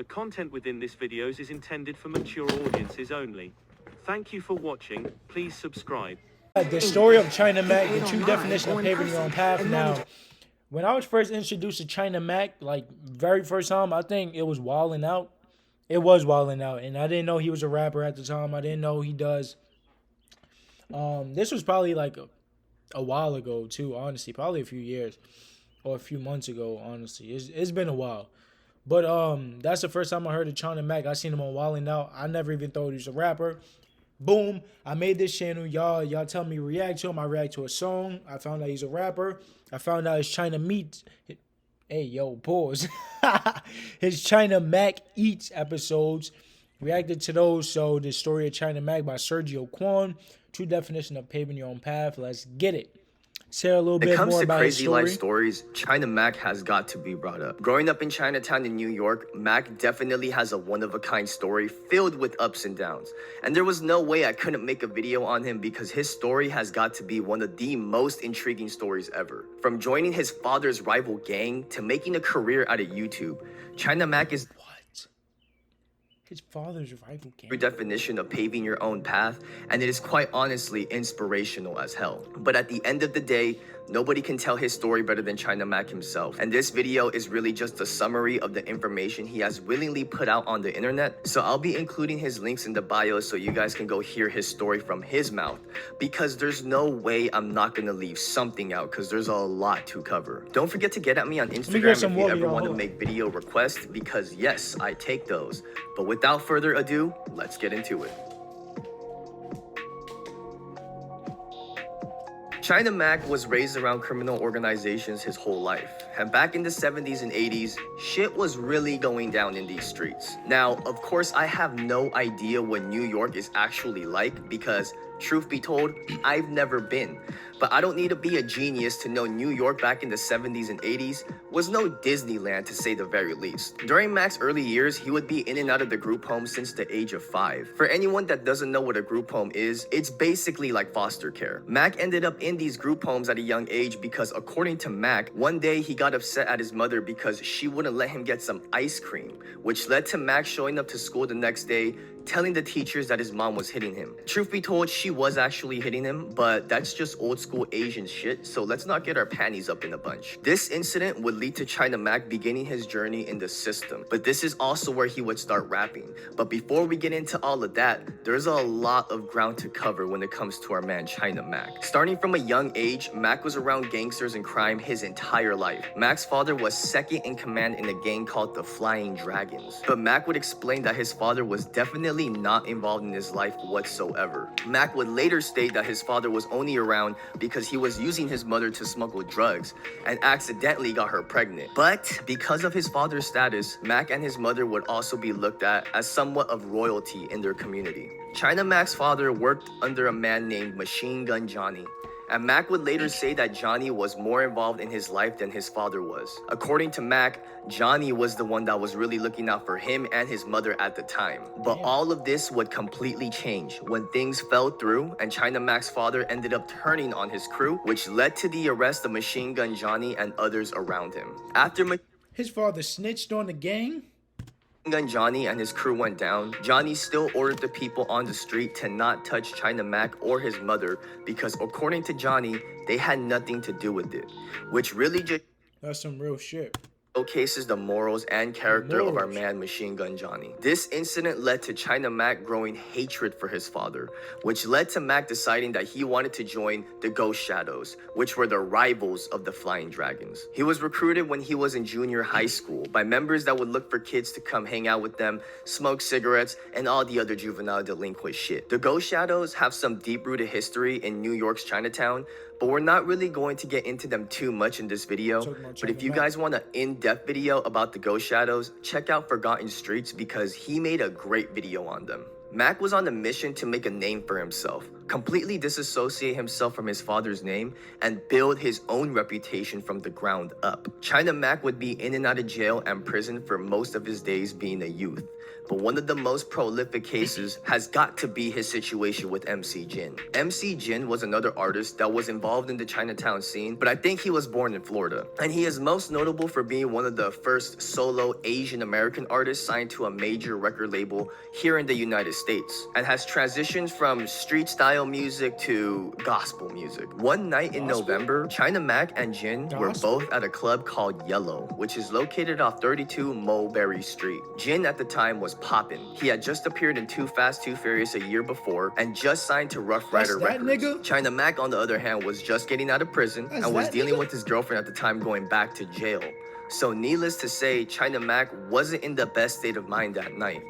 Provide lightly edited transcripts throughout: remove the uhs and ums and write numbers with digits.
content within this videos is intended for mature audiences only. Thank you for watching. Please subscribe. The story of China Mac, the true definition of paving your own path. Now, when I was first introduced to China Mac, like very first time, I think it was Wildin' Out. It was Wildin' Out, and I didn't know he was a rapper at the time. I didn't know he does. This was probably like a while ago too, honestly, probably a few years or a few months ago. Honestly, it's been a while, but that's the first time I heard of China Mac. I seen him on Wildin' Out. I never even thought he was a rapper. Boom, I made this channel. Y'all tell me react to him. I react to a song. I found out he's a rapper. I found out his China Meat. Hey, yo, pause. His China Mac Eats episodes. Reacted to those. So, the story of China Mac by Sergio Quan. True definition of paving your own path. Let's get it. Say a little bit more about his story. When it comes to crazy life stories, China Mac has got to be brought up. Growing up in Chinatown in New York, Mac definitely has a one-of-a-kind story filled with ups and downs. And there was no way I couldn't make a video on him because his story has got to be one of the most intriguing stories ever. From joining his father's rival gang to making a career out of YouTube, China Mac is his father's rival gang. Your definition of paving your own path, and it is quite honestly inspirational as hell. But at the end of the day, nobody can tell his story better than China Mac himself. And this video is really just a summary of the information he has willingly put out on the internet. So I'll be including his links in the bio so you guys can go hear his story from his mouth. Because there's no way I'm not gonna leave something out because there's a lot to cover. Don't forget to get at me on Instagram if you ever want to make video requests because yes, I take those. But without further ado, let's get into it. China Mac was raised around criminal organizations his whole life, and back in the 70s and 80s, shit was really going down in these streets. Now, of course, I have no idea what New York is actually like because, truth be told, I've never been. But I don't need to be a genius to know New York back in the 70s and 80s was no Disneyland to say the very least. During Mac's early years, he would be in and out of the group home since the age of 5. For anyone that doesn't know what a group home is, it's basically like foster care. Mac ended up in these group homes at a young age because according to Mac, one day he got upset at his mother because she wouldn't let him get some ice cream, which led to Mac showing up to school the next day telling the teachers that his mom was hitting him. Truth be told, she was actually hitting him, but that's just old school Asian shit, so let's not get our panties up in a bunch. This incident would lead to China Mac beginning his journey in the system, but this is also where he would start rapping. But before we get into all of that, there's a lot of ground to cover when it comes to our man China Mac. Starting from a young age, Mac was around gangsters and crime his entire life. Mac's father was second in command in a gang called the Flying Dragons, but Mac would explain that his father was definitely not involved in his life whatsoever. Mac would later state that his father was only around because he was using his mother to smuggle drugs and accidentally got her pregnant. But because of his father's status, Mac and his mother would also be looked at as somewhat of royalty in their community. China Mac's father worked under a man named Machine Gun Johnny, and Mac would later say that Johnny was more involved in his life than his father was. According to Mac, Johnny was the one that was really looking out for him and his mother at the time. But all of this would completely change when things fell through and China Mac's father ended up turning on his crew, which led to the arrest of Machine Gun Johnny and others around him. After his father snitched on the gang? Gun Johnny and his crew went down, Johnny still ordered the people on the street to not touch China Mac or his mother because according to Johnny, they had nothing to do with it, which really just that's some real shit. Showcases the morals and character of our man Machine Gun Johnny. This incident led to China Mac growing hatred for his father, which led to Mac deciding that he wanted to join the Ghost Shadows, which were the rivals of the Flying Dragons. He was recruited when he was in junior high school by members that would look for kids to come hang out with them, smoke cigarettes, and all the other juvenile delinquent shit. The Ghost Shadows have some deep-rooted history in New York's Chinatown, but we're not really going to get into them too much in this video. But if you guys want an in-depth video about the Ghost Shadows, check out Forgotten Streets because he made a great video on them. Mac was on a mission to make a name for himself, completely disassociate himself from his father's name, and build his own reputation from the ground up. China Mac would be in and out of jail and prison for most of his days being a youth. But one of the most prolific cases has got to be his situation with MC Jin. MC Jin was another artist that was involved in the Chinatown scene, but I think he was born in Florida. And he is most notable for being one of the first solo Asian American artists signed to a major record label here in the United States, and has transitioned from street style music to gospel music. One night in November, China Mac and Jin were both at a club called Yellow, which is located off 32 Mulberry Street. Jin at the time was poppin'. He had just appeared in Too Fast, Too Furious a year before and just signed to Rough Rider Records. Nigga? China Mac, on the other hand, was just getting out of prison and was dealing with his girlfriend at the time going back to jail. So needless to say, China Mac wasn't in the best state of mind that night.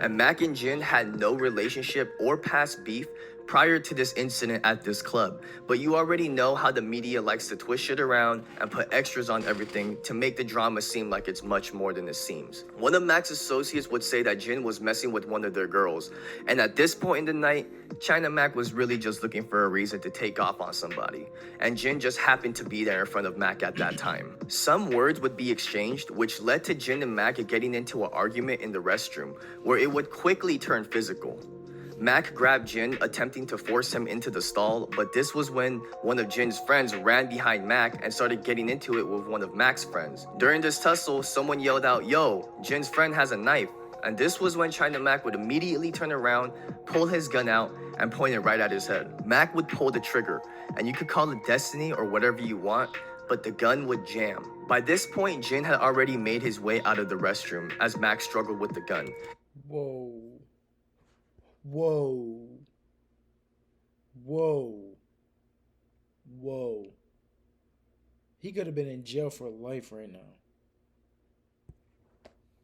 And Mac and Jin had no relationship or past beef prior to this incident at this club, but you already know how the media likes to twist shit around and put extras on everything to make the drama seem like it's much more than it seems. One of Mac's associates would say that Jin was messing with one of their girls, and at this point in the night, China Mac was really just looking for a reason to take off on somebody, and Jin just happened to be there in front of Mac at that time. Some words would be exchanged, which led to Jin and Mac getting into an argument in the restroom, where it would quickly turn physical. Mac grabbed Jin, attempting to force him into the stall, but this was when one of Jin's friends ran behind Mac and started getting into it with one of Mac's friends. During this tussle, someone yelled out, "Yo, Jin's friend has a knife." And this was when China Mac would immediately turn around, pull his gun out, and point it right at his head. Mac would pull the trigger, and you could call it destiny or whatever you want, but the gun would jam. By this point, Jin had already made his way out of the restroom as Mac struggled with the gun. Whoa. Whoa. Whoa. Whoa. He could have been in jail for life right now.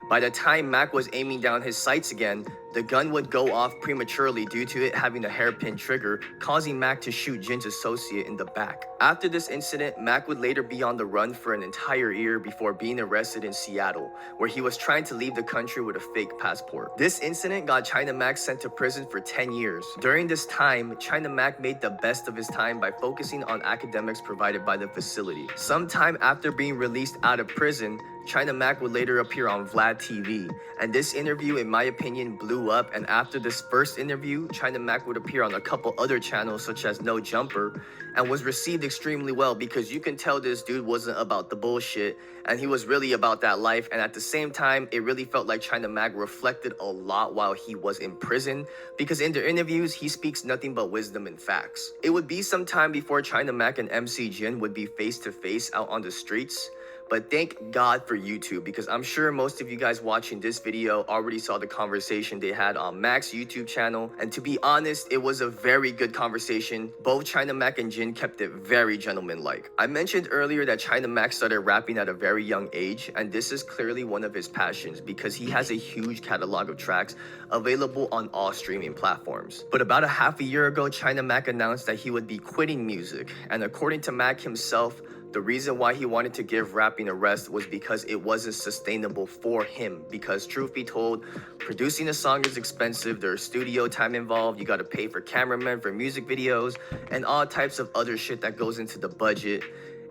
By the time Mac was aiming down his sights again, the gun would go off prematurely due to it having a hairpin trigger, causing Mac to shoot Jin's associate in the back. After this incident, Mac would later be on the run for an entire year before being arrested in Seattle, where he was trying to leave the country with a fake passport. This incident got China Mac sent to prison for 10 years. During this time, China Mac made the best of his time by focusing on academics provided by the facility. Sometime after being released out of prison, China Mac would later appear on Vlad TV, and this interview, in my opinion, blew up. And after this first interview, China Mac would appear on a couple other channels such as No Jumper, and was received extremely well because you can tell this dude wasn't about the bullshit and he was really about that life. And at the same time, it really felt like China Mac reflected a lot while he was in prison, because in their interviews, he speaks nothing but wisdom and facts. It would be some time before China Mac and MC Jin would be face to face out on the streets. But thank God for YouTube, because I'm sure most of you guys watching this video already saw the conversation they had on Mac's YouTube channel. And to be honest, it was a very good conversation. Both China Mac and Jin kept it very gentlemanlike. I mentioned earlier that China Mac started rapping at a very young age, and this is clearly one of his passions because he has a huge catalog of tracks available on all streaming platforms. But about a half a year ago, China Mac announced that he would be quitting music. And according to Mac himself, the reason why he wanted to give rapping a rest was because it wasn't sustainable for him. Because truth be told, producing a song is expensive. There's studio time involved. You got to pay for cameramen for music videos and all types of other shit that goes into the budget.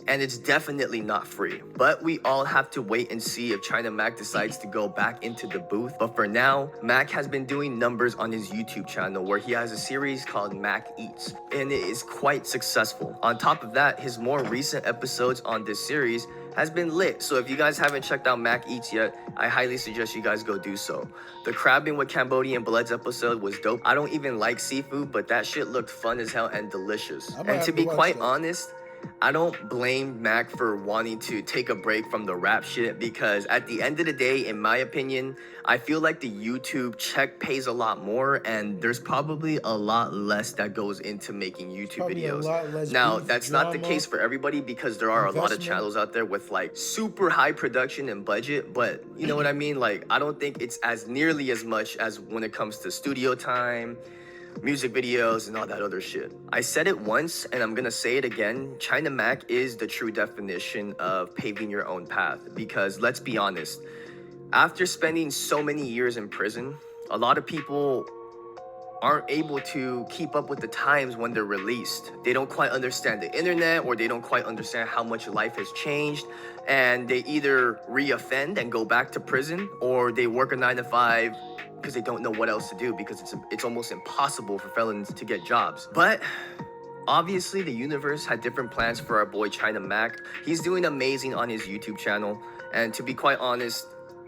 And it's definitely not free. But we all have to wait and see if China Mac decides to go back into the booth. But for now, Mac has been doing numbers on his YouTube channel where he has a series called Mac Eats, and it is quite successful. On top of that, his more recent episodes on this series has been lit. So if you guys haven't checked out Mac Eats yet, I highly suggest you guys go do so. The crabbing with Cambodian Bloods episode was dope. I don't even like seafood, but that shit looked fun as hell and delicious. And to be quite honest, I don't blame Mac for wanting to take a break from the rap shit, because at the end of the day, in my opinion, I feel like the YouTube check pays a lot more, and there's probably a lot less that goes into making YouTube videos. Now, that's not the case for everybody, because there are a lot of channels out there with like super high production and budget, but you know what I mean? Like, I don't think it's as nearly as much as when it comes to studio time, music videos, and all that other shit. I said it once and I'm gonna say it again. China Mac is the true definition of paving your own path, because let's be honest, after spending so many years in prison, a lot of people aren't able to keep up with the times when they're released. They don't quite understand the internet, or they don't quite understand how much life has changed, and they either reoffend and go back to prison, or they work a 9 to 5 because they don't know what else to do, because it's almost impossible for felons to get jobs. But obviously, the universe had different plans for our boy China Mac. He's doing amazing on his YouTube channel, and to be quite honest,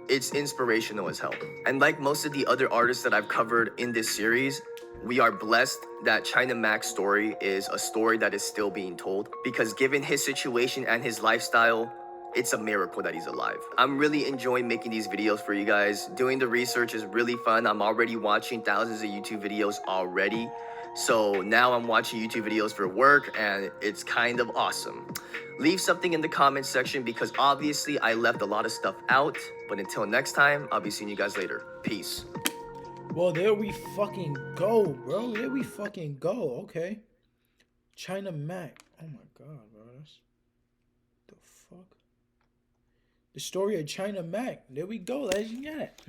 it's inspirational as hell. And like most of the other artists that I've covered in this series, we are blessed that China Mac's story is a story that is still being told, because given his situation and his lifestyle, it's a miracle that he's alive. I'm really enjoying making these videos for you guys. Doing the research is really fun. I'm already watching thousands of YouTube videos already. So now I'm watching YouTube videos for work, and it's kind of awesome. Leave something in the comment section, because obviously I left a lot of stuff out. But until next time, I'll be seeing you guys later. Peace. Well, there we fucking go, bro. There we fucking go. Okay. China Mac. Oh my god, bro. That's the fuck. The story of China Mac. There we go. Let's get it.